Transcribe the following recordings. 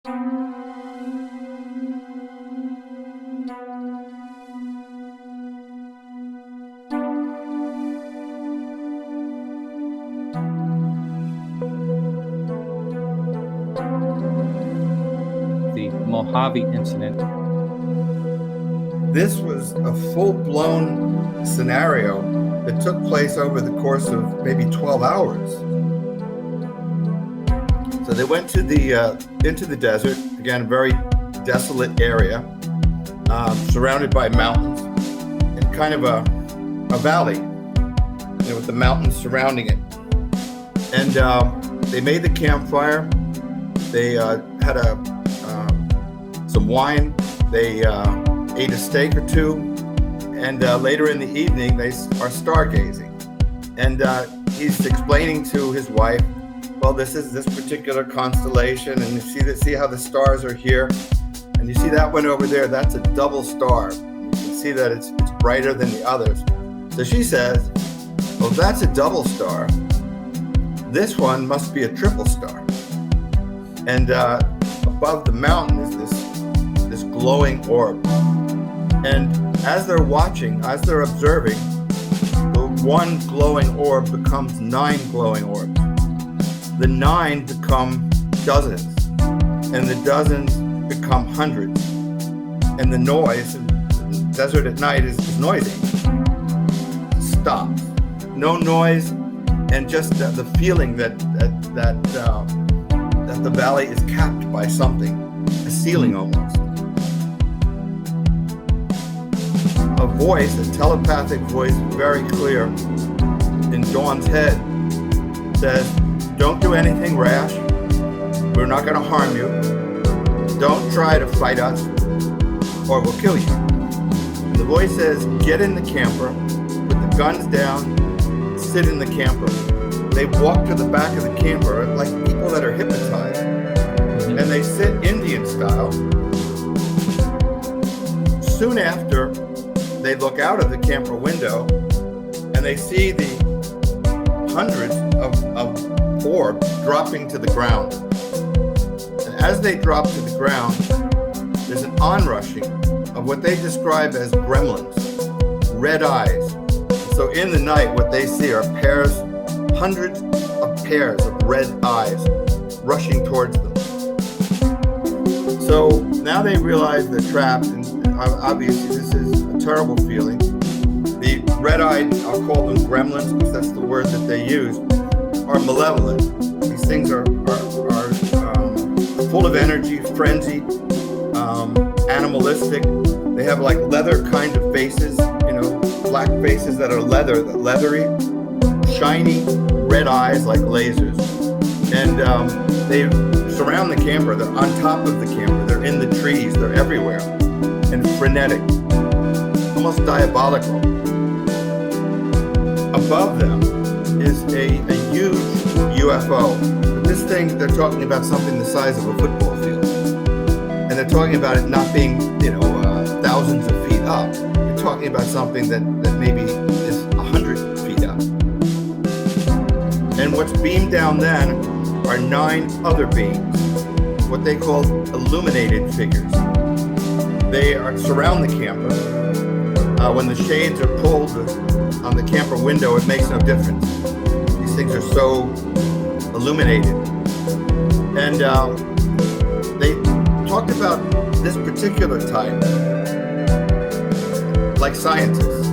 The Mojave incident. This was a full-blown scenario that took place over the course of maybe 12 hours. So they went to into the desert, again, a very desolate area, surrounded by mountains, and kind of a valley, with the mountains surrounding it. And they made the campfire. They had some wine. They ate a steak or two, and later in the evening they are stargazing. And he's explaining to his wife, well, this is this particular constellation, and you see how the stars are here, and you see that one over there, that's a double star. You can see that it's brighter than the others. So she says, well, that's a double star. This one must be a triple star. And above the mountain is this glowing orb. And as they're watching, as they're observing, the one glowing orb becomes 9 glowing orbs. The 9 become dozens, and the dozens become hundreds. And the noise in the desert at night is noisy. Stops. No noise, and just the feeling that the valley is capped by something, a ceiling almost. A voice, a telepathic voice, very clear in Dawn's head, says, don't do anything rash. We're not going to harm you. Don't try to fight us or we'll kill you. And the voice says, get in the camper, put the guns down, sit in the camper. They walk to the back of the camper like people that are hypnotized. And they sit Indian style. Soon after, they look out of the camper window and they see the hundreds of orbs dropping to the ground. And as they drop to the ground, there's an onrushing of what they describe as gremlins, red eyes. So in the night, what they see are hundreds of pairs of red eyes rushing towards them. So now they realize they're trapped, and obviously this is a terrible feeling. The red-eyed, I'll call them gremlins because that's the word that they use, are malevolent. These things are full of energy, frenzied, animalistic. They have like leather kind of faces, black faces that are leathery, shiny, red eyes like lasers. And they surround the camper. They're on top of the camper. They're in the trees. They're everywhere. And frenetic, almost diabolical. Above them is a huge UFO. This thing, they're talking about something the size of a football field. And they're talking about it not being, thousands of feet up. They're talking about something that maybe is 100 feet up. And what's beamed down then are 9 other beings, what they call illuminated figures. They surround the camper. When the shades are pulled on the camper window, it makes no difference. These things are so illuminated. And they talked about this particular type like scientists.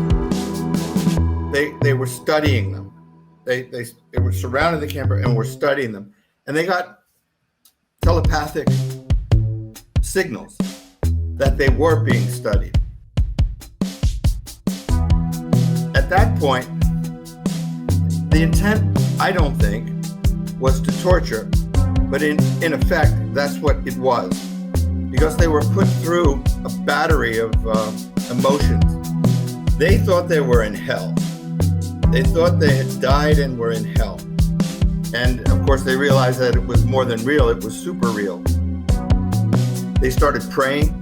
They were studying them. They were surrounding the camper and were studying them. And they got telepathic signals that they were being studied. At that point, the intent, I don't think, was to torture, but in effect, that's what it was. Because they were put through a battery of emotions. They thought they were in hell. They thought they had died and were in hell. And of course, they realized that it was more than real, it was super real. They started praying.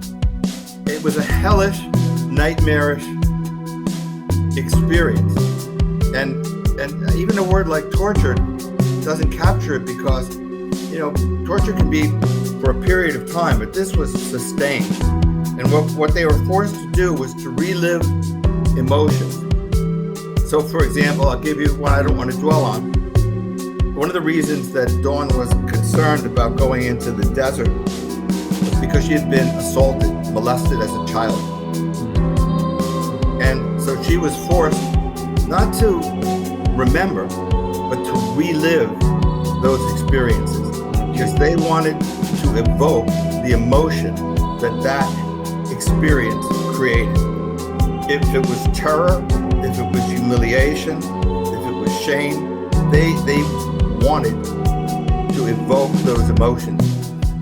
It was a hellish, nightmarish experience. And even a word like torture doesn't capture it because, torture can be for a period of time, but this was sustained. And what they were forced to do was to relive emotions. So, for example, I'll give you one I don't want to dwell on. One of the reasons that Dawn was concerned about going into the desert was because she had been assaulted, molested as a child. And so she was forced not to remember, but to relive those experiences, because they wanted to evoke the emotion that experience created. If it was terror, if it was humiliation, if it was shame, they wanted to evoke those emotions.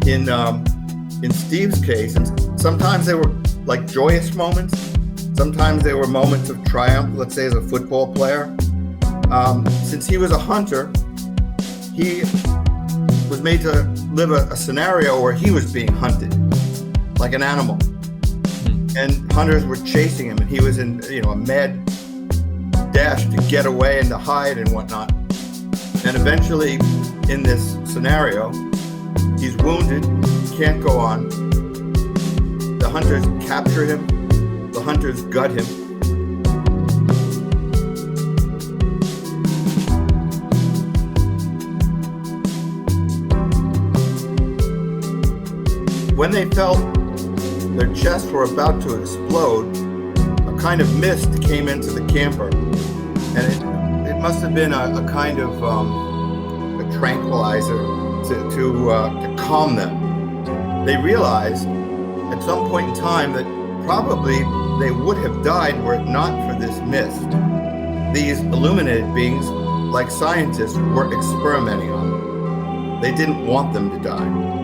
In Steve's case, and sometimes they were like joyous moments, sometimes they were moments of triumph, let's say as a football player. Since he was a hunter, he was made to live a scenario where he was being hunted like an animal. And hunters were chasing him, and he was in a mad dash to get away and to hide and whatnot. And eventually, in this scenario, he's wounded, can't go on. The hunters capture him, the hunters gut him. When they felt their chests were about to explode, a kind of mist came into the camper, and it must have been a kind of a tranquilizer to calm them. They realized at some point in time that probably they would have died were it not for this mist. These illuminated beings, like scientists, were experimenting on them. They didn't want them to die.